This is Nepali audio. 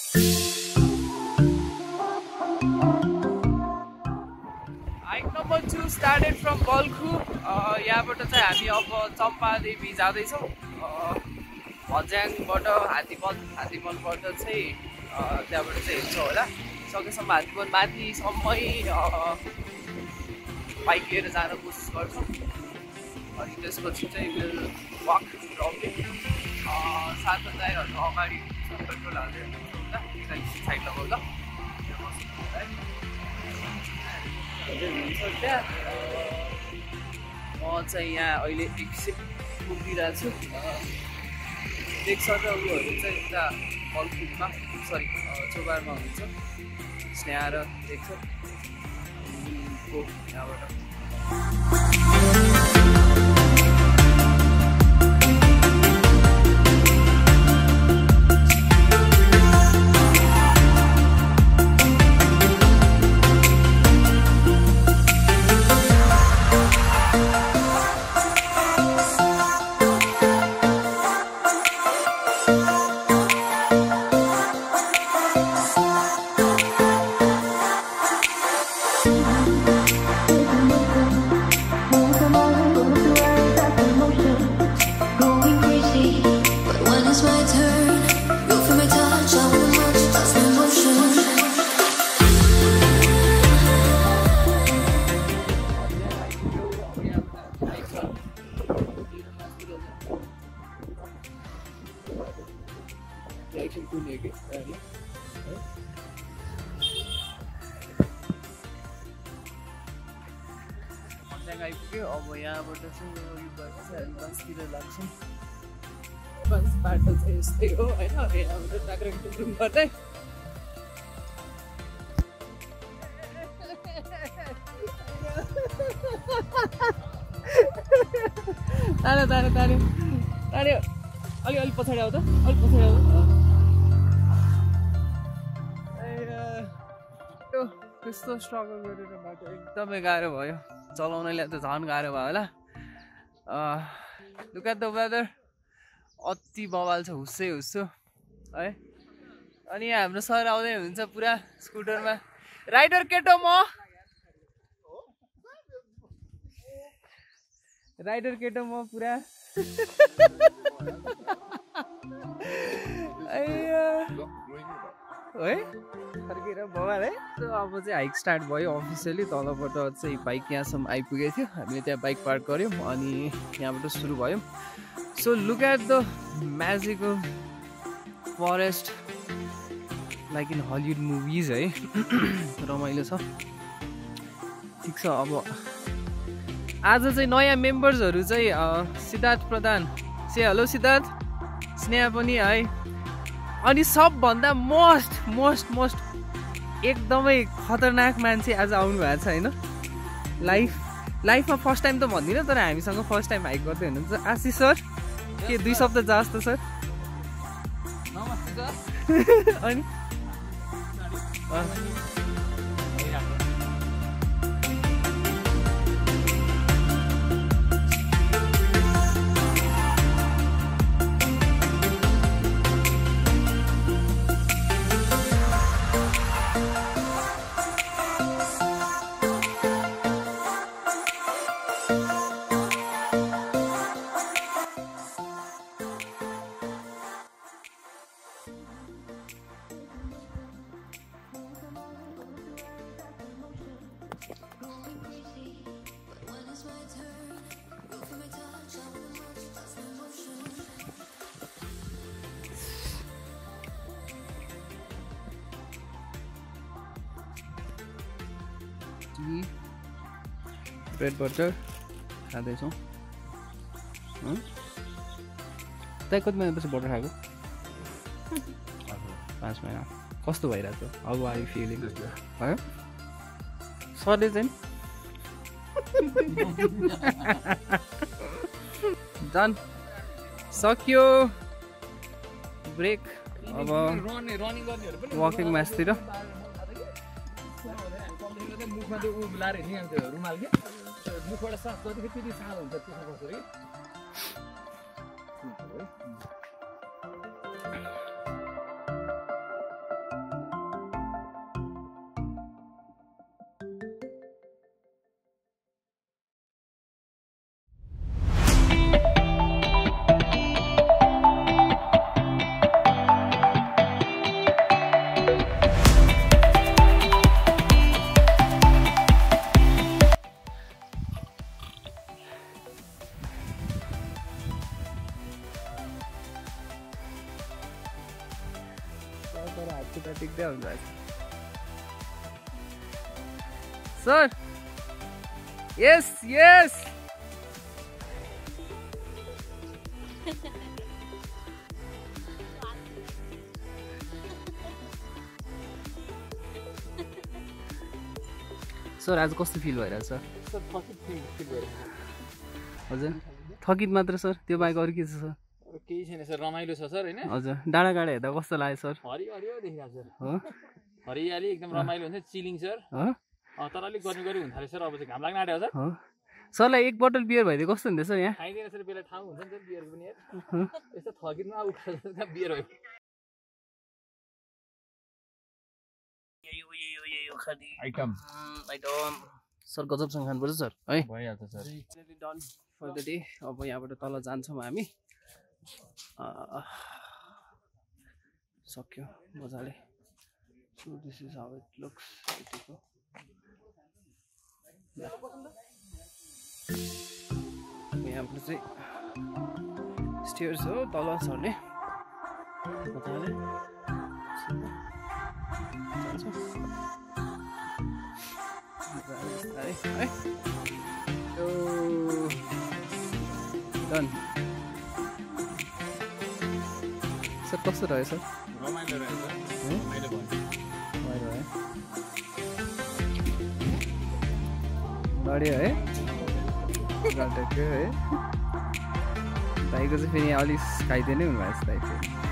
Hike number 2 started from Balkhu. यहाँबाट चाहिँ हामी अब चम्पादेवी जाँदैछौँ। हज्याङबाट हात्तीमलबाट चाहिँ त्यहाँबाट चाहिँ हिँड्छौँ होला। सकेसम्म हात्तीमल माथिसम्मै बाइक लिएर जान कोसिस गर्छौँ। अनि त्यसपछि चाहिँ विल वाक राउन्डिङ। साथीहरू अगाडि पेट्रोल हालेर होला, साइड लगाउ ल। म चाहिँ यहाँ अहिले एकछिन पुगिरहेको छु। देख्छ त उयोहरू चाहिँ उता बलकुटमा सरी चोबारमा हुन्छ, स्नेहा र देख्छ यहाँबाट। आइपुग्यो। अब यहाँबाट चाहिँ यो भएर चाहिँ हामी बसतिर लाग्छौँ। बस बाटो चाहिँ यस्तै हो होइन, यहाँबाट टाक्रेङ टुक्रुङ गर्दै तान्यो तान्यो तान्यो तान्यो। अलिक पछाडि आऊ त, अलिक पछाडि आऊ। त्यस्तो स्ट्रगल गरेर बाटो एकदमै गाह्रो भयो, चलाउनेलाई त झन् गाह्रो भयो होला। लुक एट द वेदर, अति बवाल छ, हुस्सै हुस्सो है। अनि यहाँ हाम्रो सर आउँदै हुन्छ पुरा स्कुटरमा। राइडर केटो म, राइडर केटो म पुरा। है फर्केर बवाल है। अब चाहिँ हाइक स्टार्ट भयो अफिसियली। तलबाट चाहिँ बाइक यहाँसम्म आइपुगेको थियो, हामीले त्यहाँ बाइक पार्क गऱ्यौँ अनि यहाँबाट सुरु भयौँ। So look at the magical forest like in Hollywood movies है। रमाइलो छ, ठिक छ। अब आज चाहिँ नयाँ मेम्बर्सहरू चाहिँ सिद्धार्थ प्रधान, से हेलो सिद्धार्थ, स्नेहा पनि है। अनि सबभन्दा मोस्ट एकदमै खतरनाक मान्छे आज आउनु भएको छ होइन। लाइफमा फर्स्ट टाइम त भन्दिनँ, तर हामीसँग फर्स्ट टाइम हाइक गर्दै हुनुहुन्छ आशिष सर। के 2 शब्द जास् त सर? नमस्ते सर। अनि ब्रेड बटर खाँदैछौँ। त्यहाँ कति महिनापछि बटर खाएको? 5 महिना। कस्तो भइरहेको छ? How are you feeling? है सरले चाहिँ डन सक्यो ब्रेक। अब वकिङ म्याचतिर मुखमा त्यो उ लाएर हिँड्ने त्यो रुमाल के मुखबाट सास जतिखेर त्यति सानो हुन्छ त्यसमा कसरी तर हातखुट्टा टिक्दै हुनुभएको छ सर यस यस सर आज कस्तो फिल भइरहेछ सर हजुर थकित मात्र सर त्यो बाहेक अरू के छ सर केही छैन सर रमाइलो छ सर हैन हजुर डाँडा काँडा हेर्दा कस्तो लाग्यो सर हरियो हरियो देखिरहेको छ हो हरियाली एकदम रमाइलो हुन्छ चिलिङ सर तर अलिक गर्मी गर्मी हुन थाल्यो सर अब चाहिँ घाम लाग्न आँट्यो सर हो सरलाई एक बोतल बियर भइदियो कस्तो हुन्थ्यो सर यहाँ खाइदिएर सर बेला ठाउँ हुन्छ नि सर बियरको पनि यार यस्तो थकितमा उठ्छ बियर हो आइटम सर गजबसँग खानुपर्छ सर है भइहाल्छ sir done for the day अब यहाँबाट तल जान्छौँ हामी सक्यो मजाले so this is how it looks यतिको यहाँबाट चाहिँ स्टेयर्स हो तल झर्ने मजाले है डन सर कस्तो रह्यो सर रमाइलो रहेछ रमाइलो भयो बढ्यो है गल्टेको है भाइको चाहिँ फेरि अलिक खाइदिए नै हुनुभएको छ